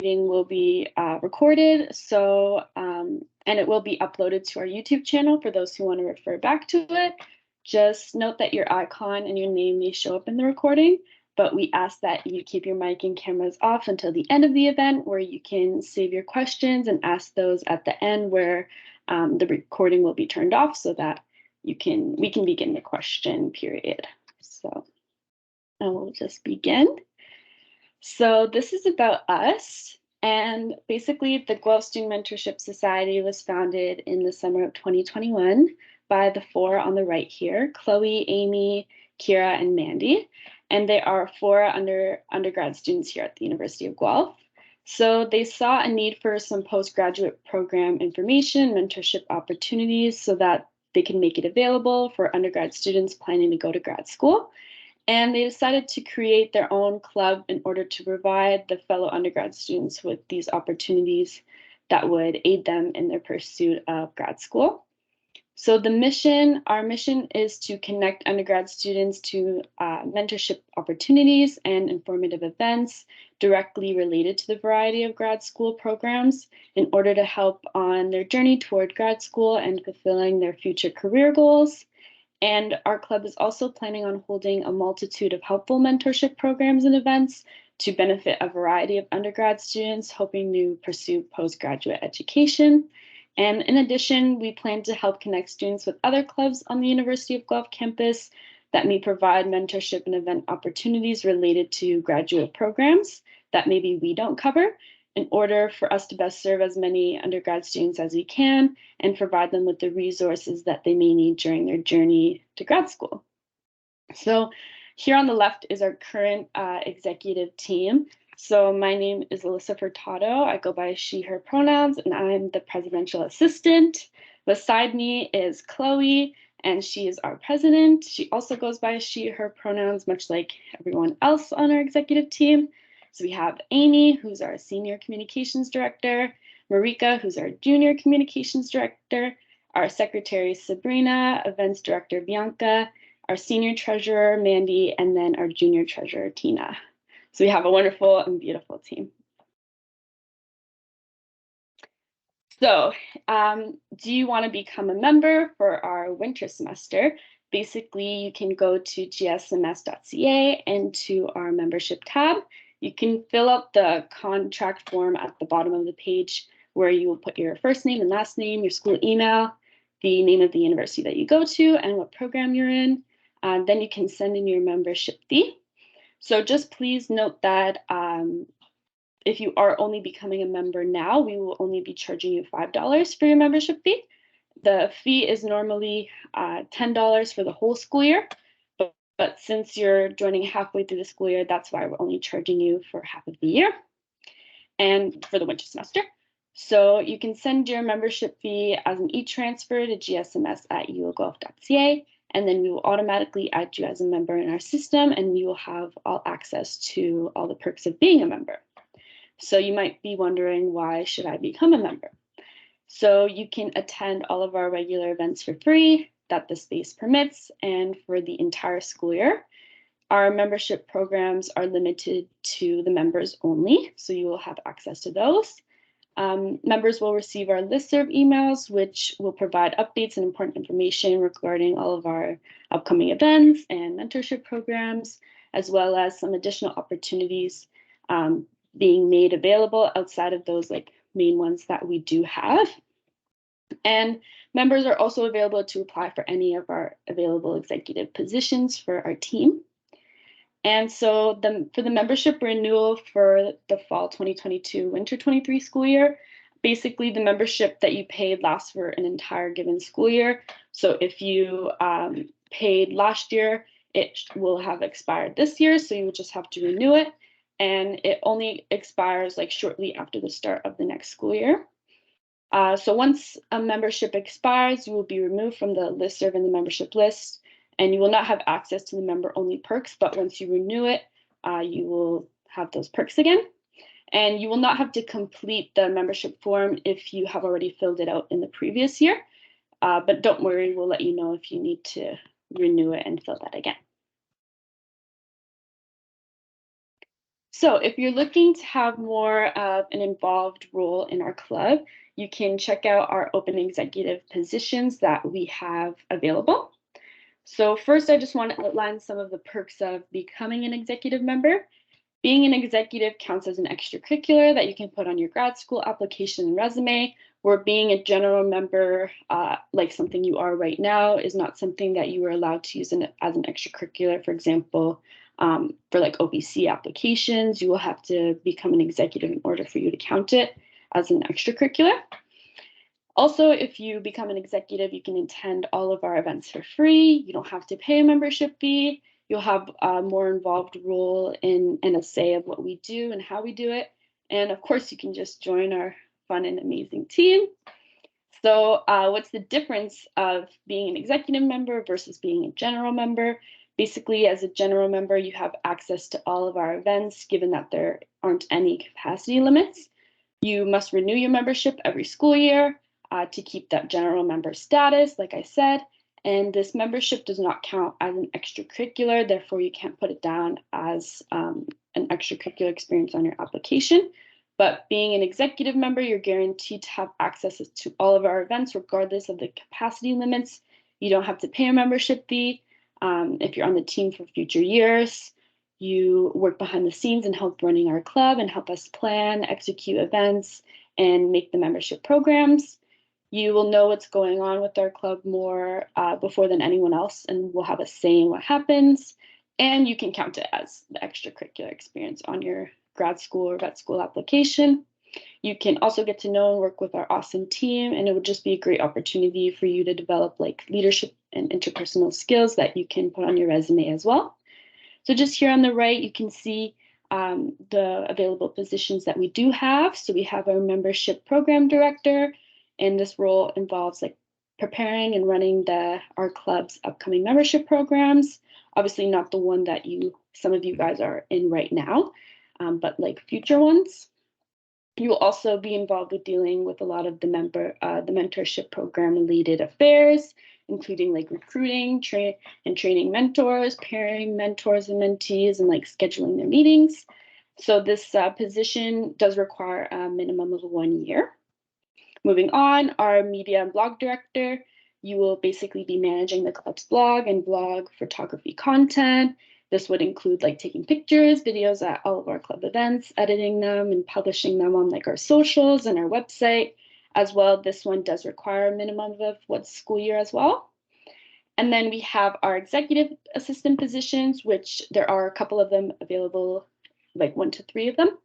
will be recorded, and it will be uploaded to our YouTube channel for those who want to refer back to it. Just note that your icon and your name may show up in the recording, but we ask that you keep your mic and cameras off until the end of the event, where you can save your questions and ask those at the end, where the recording will be turned off, so that we can begin the question period. So I will just begin. So this is about us, and basically the Guelph Student Mentorship Society was founded in the summer of 2021 by the four on the right here: Chloe, Amy, Kira, and Mandy. And they are four undergrad students here at the University of Guelph. So they saw a need for some postgraduate program information, mentorship opportunities, so that they can make it available for undergrad students planning to go to grad school. And they decided to create their own club in order to provide the fellow undergrad students with these opportunities that would aid them in their pursuit of grad school. So our mission is to connect undergrad students to mentorship opportunities and informative events directly related to the variety of grad school programs in order to help on their journey toward grad school and fulfilling their future career goals. And our club is also planning on holding a multitude of helpful mentorship programs and events to benefit a variety of undergrad students hoping to pursue postgraduate education. And in addition, we plan to help connect students with other clubs on the University of Guelph campus that may provide mentorship and event opportunities related to graduate programs that maybe we don't cover, in order for us to best serve as many undergrad students as we can and provide them with the resources that they may need during their journey to grad school. So here on the left is our current executive team. So my name is Alyssa Furtado. I go by she, her pronouns, and I'm the presidential assistant. Beside me is Chloe, and she is our president. She also goes by she, her pronouns, much like everyone else on our executive team. So we have Amy, who's our senior communications director, Marika, who's our junior communications director, our secretary, Sabrina, events director, Bianca, our senior treasurer, Mandy, and then our junior treasurer, Tina. So we have a wonderful and beautiful team. So do you want to become a member for our winter semester? Basically, you can go to gsms.ca and to our membership tab. You can fill out the contract form at the bottom of the page, where you will put your first name and last name, your school email, the name of the university that you go to, and what program you're in. Then you can send in your membership fee. So just please note that if you are only becoming a member now, we will only be charging you $5 for your membership fee. The fee is normally $10 for the whole school year, but since you're joining halfway through the school year, that's why we're only charging you for half of the year and for the winter semester. So you can send your membership fee as an e-transfer to gsms@uoguelph.ca, and then we will automatically add you as a member in our system, and you will have all access to all the perks of being a member. So you might be wondering, why should I become a member? So you can attend all of our regular events for free that the space permits, and for the entire school year. Our membership programs are limited to the members only, so you will have access to those. Members will receive our listserv emails, which will provide updates and important information regarding all of our upcoming events and mentorship programs, as well as some additional opportunities being made available outside of those main ones that we do have. And members are also available to apply for any of our available executive positions for our team. And so for the membership renewal for the fall 2022, winter 23 school year, basically the membership that you paid lasts for an entire given school year. So if you paid last year, it will have expired this year, so you will just have to renew it. And it only expires shortly after the start of the next school year. So once a membership expires, you will be removed from the listserv and the membership list, and you will not have access to the member-only perks, but once you renew it, you will have those perks again. And you will not have to complete the membership form if you have already filled it out in the previous year, but don't worry, we'll let you know if you need to renew it and fill that again. So if you're looking to have more of an involved role in our club, you can check out our open executive positions that we have available. So first, I just want to outline some of the perks of becoming an executive member. Being an executive counts as an extracurricular that you can put on your grad school application and resume, where being a general member, like something you are right now, is not something that you are allowed to use as an extracurricular. For example, for like OPC applications, you will have to become an executive in order for you to count it as an extracurricular. Also, if you become an executive, you can attend all of our events for free. You don't have to pay a membership fee. You'll have a more involved role in and a say of what we do and how we do it. And of course, you can just join our fun and amazing team. So what's the difference of being an executive member versus being a general member? Basically, as a general member, you have access to all of our events, given that there aren't any capacity limits. You must renew your membership every school year to keep that general member status, like I said. And this membership does not count as an extracurricular, therefore you can't put it down as an extracurricular experience on your application. But being an executive member, you're guaranteed to have access to all of our events, regardless of the capacity limits. You don't have to pay a membership fee if you're on the team for future years. You work behind the scenes and help running our club and help us plan, execute events, and make the membership programs. You will know what's going on with our club more before than anyone else, and will have a say in what happens. And you can count it as the extracurricular experience on your grad school or vet school application. You can also get to know and work with our awesome team, and it would just be a great opportunity for you to develop like leadership and interpersonal skills that you can put on your resume as well. So just here on the right, you can see the available positions that we do have. So we have our membership program director, and this role involves like preparing and running our club's upcoming membership programs. Obviously not the one that some of you guys are in right now, but like future ones. You will also be involved with dealing with a lot of the mentorship program related affairs, including like recruiting, training mentors, pairing mentors and mentees, and like scheduling their meetings. So this position does require a minimum of 1 year. Moving on, our media and blog director, you will basically be managing the club's blog and blog photography content. This would include like taking pictures, videos at all of our club events, editing them and publishing them on like our socials and our website as well. This one does require a minimum of 1 school year as well. And then we have our executive assistant positions, which there are a couple of them available, like 1 to 3 of them.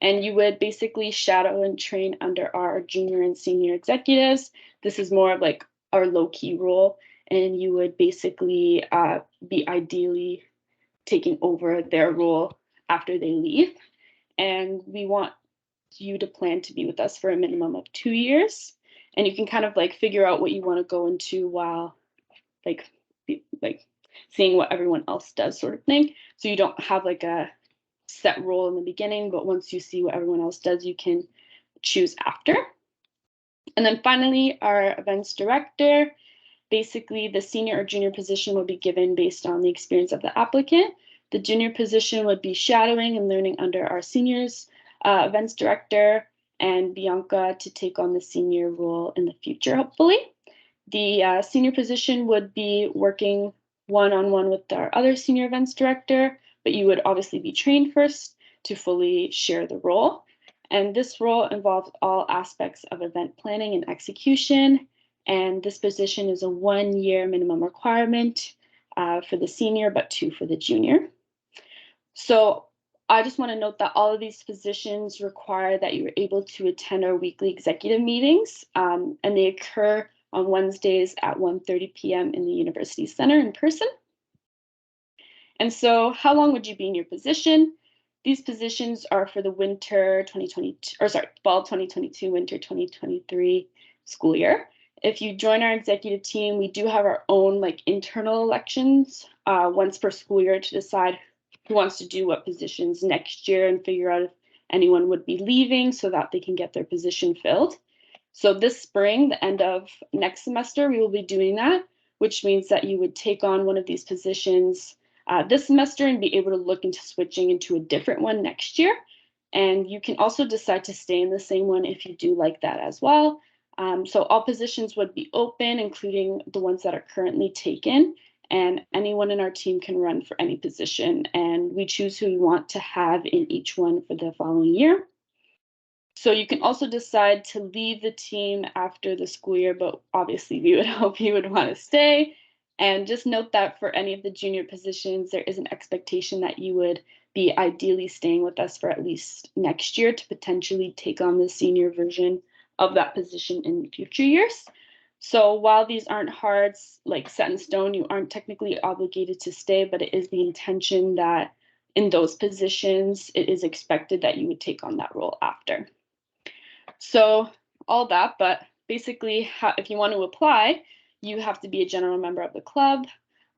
And you would basically shadow and train under our junior and senior executives. This is more of like our low-key role, and you would basically be ideally taking over their role after they leave. And we want you to plan to be with us for a minimum of 2 years. And you can kind of like figure out what you want to go into while like seeing what everyone else does, sort of thing. So you don't have like a set role in the beginning, but once you see what everyone else does, you can choose after. And then finally, our events director. Basically, the senior or junior position will be given based on the experience of the applicant. The junior position would be shadowing and learning under our seniors events director, and Bianca to take on the senior role in the future, hopefully. The senior position would be working one-on-one with our other senior events director, but you would obviously be trained first to fully share the role. And this role involves all aspects of event planning and execution. And this position is a 1-year minimum requirement for the senior, but 2 for the junior. So I just want to note that all of these positions require that you're able to attend our weekly executive meetings, and they occur on Wednesdays at 1:30 p.m. in the University Center in person. And so how long would you be in your position? These positions are for the fall 2022, winter 2023 school year. If you join our executive team, we do have our own like internal elections once per school year to decide who wants to do what positions next year and figure out if anyone would be leaving so that they can get their position filled. So this spring, the end of next semester, we will be doing that, which means that you would take on one of these positions this semester and be able to look into switching into a different one next year. And you can also decide to stay in the same one if you do like that as well. So all positions would be open, including the ones that are currently taken, and anyone in our team can run for any position, and we choose who we want to have in each one for the following year. So you can also decide to leave the team after the school year, but obviously we would hope you would want to stay. And just note that for any of the junior positions, there is an expectation that you would be ideally staying with us for at least next year to potentially take on the senior version of that position in future years. So while these aren't hard, like set in stone, you aren't technically obligated to stay, but it is the intention that in those positions, it is expected that you would take on that role after. So all that, but basically, if you want to apply, you have to be a general member of the club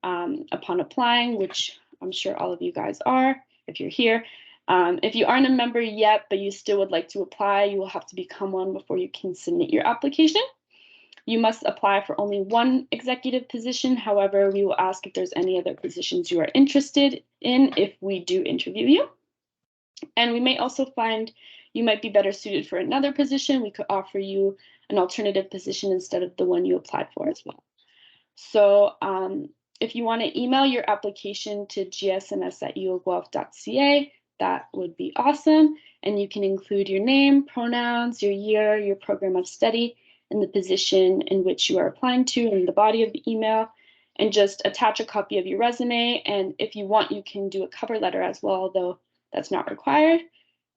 upon applying, which I'm sure all of you guys are if you're here. If you aren't a member yet, but you still would like to apply, you will have to become one before you can submit your application. You must apply for only one executive position. However, we will ask if there's any other positions you are interested in if we do interview you. And we may also find you might be better suited for another position. We could offer you an alternative position instead of the one you applied for as well. So if you want to email your application to gsms@uoguelph.ca, that would be awesome. And you can include your name, pronouns, your year, your program of study, and the position in which you are applying to in the body of the email, and just attach a copy of your resume. And if you want, you can do a cover letter as well, though that's not required.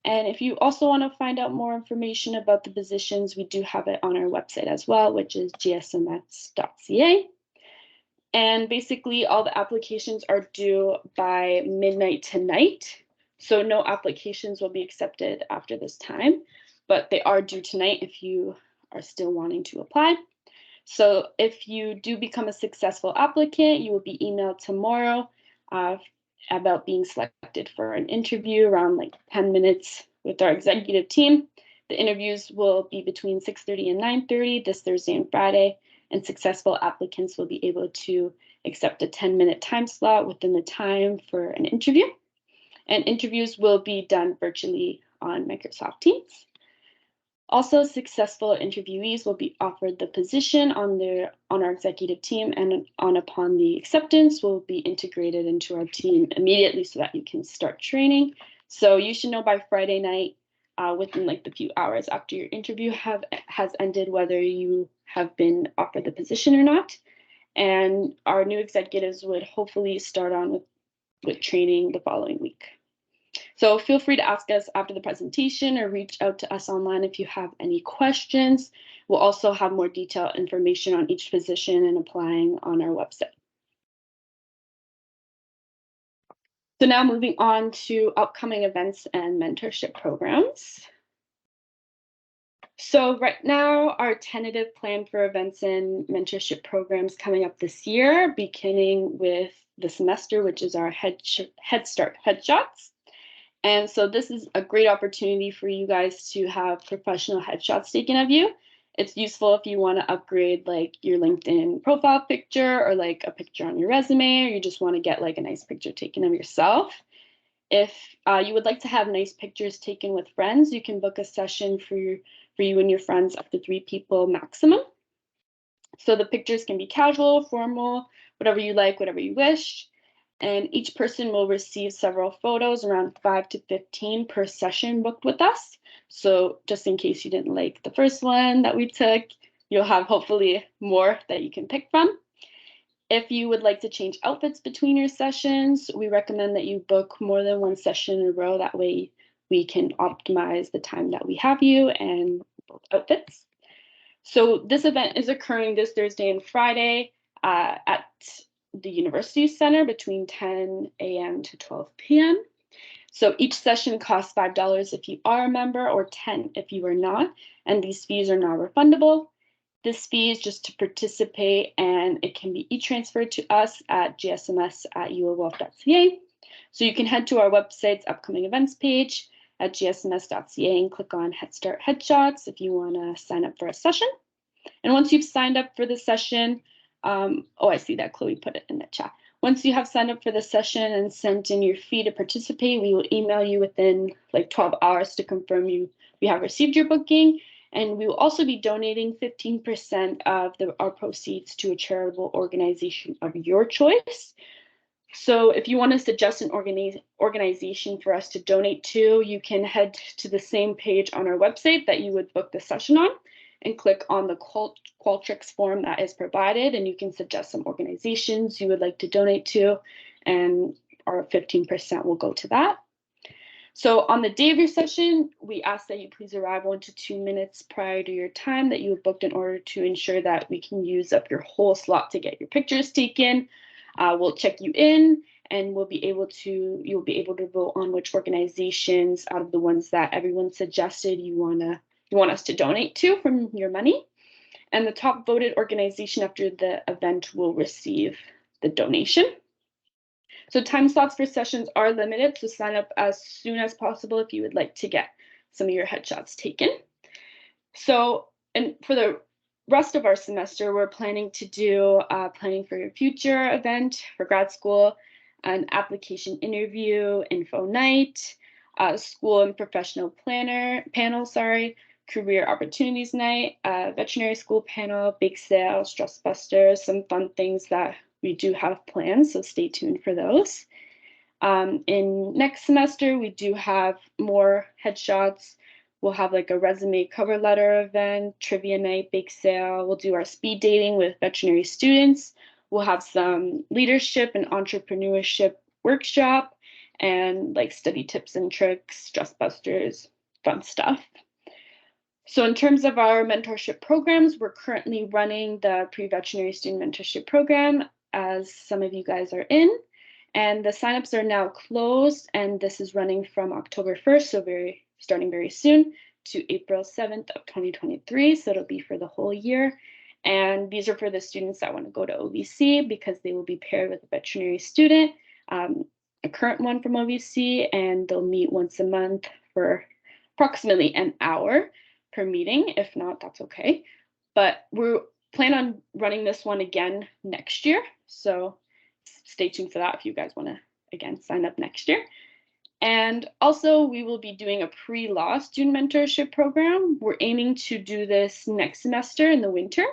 And if you also want to find out more information about the positions, we do have it on our website as well, which is gsms.ca. And basically, all the applications are due by midnight tonight. So no applications will be accepted after this time, but they are due tonight if you are still wanting to apply. So if you do become a successful applicant, you will be emailed tomorrow about being selected for an interview around like 10 minutes with our executive team. The interviews will be between 6:30 and 9:30 this Thursday and Friday, and successful applicants will be able to accept a 10-minute time slot within the time for an interview. And interviews will be done virtually on Microsoft Teams. Also, successful interviewees will be offered the position on our executive team, and upon the acceptance will be integrated into our team immediately so that you can start training. So you should know by Friday night, within like the few hours after your interview has ended, whether you have been offered the position or not. And our new executives would hopefully start on with training the following week. So feel free to ask us after the presentation or reach out to us online if you have any questions. We'll also have more detailed information on each position and applying on our website. So now moving on to upcoming events and mentorship programs. So right now, our tentative plan for events and mentorship programs coming up this year, beginning with the semester, which is our Head Start headshots. And so this is a great opportunity for you guys to have professional headshots taken of you. It's useful if you want to upgrade like your LinkedIn profile picture or like a picture on your resume, or you just want to get like a nice picture taken of yourself. If you would like to have nice pictures taken with friends, you can book a session for you and your friends, up to 3 people maximum. So the pictures can be casual, formal, whatever you like, whatever you wish. And each person will receive several photos, around 5 to 15 per session booked with us. So just in case you didn't like the first one that we took, you'll have hopefully more that you can pick from. If you would like to change outfits between your sessions, we recommend that you book more than one session in a row. That way we can optimize the time that we have you and both outfits. So this event is occurring this Thursday and Friday at the University Center between 10 a.m. to 12 p.m. So each session costs $5 if you are a member, or $10 if you are not, and these fees are non-refundable. This fee is just to participate, and it can be e-transferred to us at gsms@uoguelph.ca. So you can head to our website's upcoming events page at gsms.ca and click on Head Start Headshots if you want to sign up for a session. And once you've signed up for the session, I see that Chloe put it in the chat. Once you have signed up for the session and sent in your fee to participate, we will email you within like 12 hours to confirm we have received your booking. And we will also be donating 15% of our proceeds to a charitable organization of your choice. So if you want to suggest an organization for us to donate to, you can head to the same page on our website that you would book the session on and click on the Qualtrics form that is provided, and you can suggest some organizations you would like to donate to, and our 15% will go to that. So on the day of your session, we ask that you please arrive 1 to 2 minutes prior to your time that you have booked in order to ensure that we can use up your whole slot to get your pictures taken. We'll check you in, and you'll be able to vote on which organizations out of the ones that everyone suggested you want us to donate to from your money. And the top voted organization after the event will receive the donation. So time slots for sessions are limited, so sign up as soon as possible if you would like to get some of your headshots taken. So, and for the rest of our semester, we're planning to do planning for your future event for grad school, an application interview, info night, school and professional panel, career opportunities night, veterinary school panel, bake sale, stress busters, some fun things that we do have plans, so stay tuned for those. In next semester, we do have more headshots. We'll have like a resume cover letter event, trivia night, bake sale. We'll do our speed dating with veterinary students. We'll have some leadership and entrepreneurship workshop and like study tips and tricks, stress busters, fun stuff. So in terms of our mentorship programs, we're currently running the pre-veterinary student mentorship program, as some of you guys are in. And the signups are now closed, and this is running from October 1st, so starting very soon, to April 7th of 2023. So it'll be for the whole year. And these are for the students that want to go to OVC because they will be paired with a veterinary student, a current one from OVC, and they'll meet once a month for approximately an hour per meeting. If not, that's okay. But we plan on running this one again next year. So stay tuned for that if you guys want to, again, sign up next year. And also, we will be doing a pre-law student mentorship program. We're aiming to do this next semester in the winter.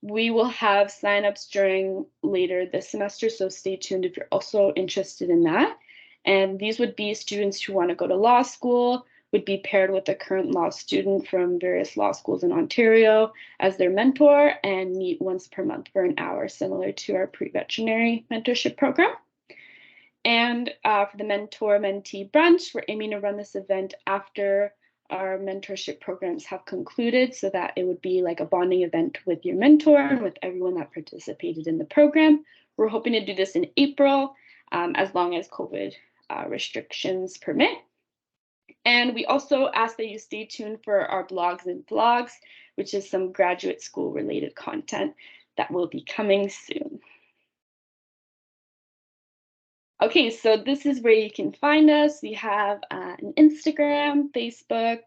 We will have signups during later this semester, so stay tuned if you're also interested in that. And these would be students who want to go to law school, would be paired with a current law student from various law schools in Ontario as their mentor, and meet once per month for an hour, similar to our pre-veterinary mentorship program. And for the mentor-mentee brunch, we're aiming to run this event after our mentorship programs have concluded, so that it would be like a bonding event with your mentor and with everyone that participated in the program. We're hoping to do this in April, as long as COVID restrictions permit. And we also ask that you stay tuned for our blogs and vlogs, which is some graduate school related content that will be coming soon. Okay, so this is where you can find us. We have an Instagram, Facebook,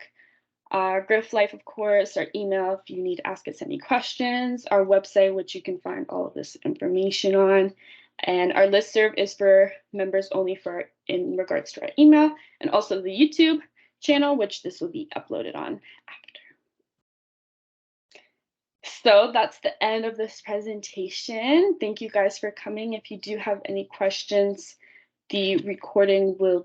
our Guelph Life, of course, our email if you need to ask us any questions, our website, which you can find all of this information on. And our listserv is for members only in regards to our email, and also the YouTube channel, which this will be uploaded on after. So that's the end of this presentation. Thank you guys for coming. If you do have any questions, the recording will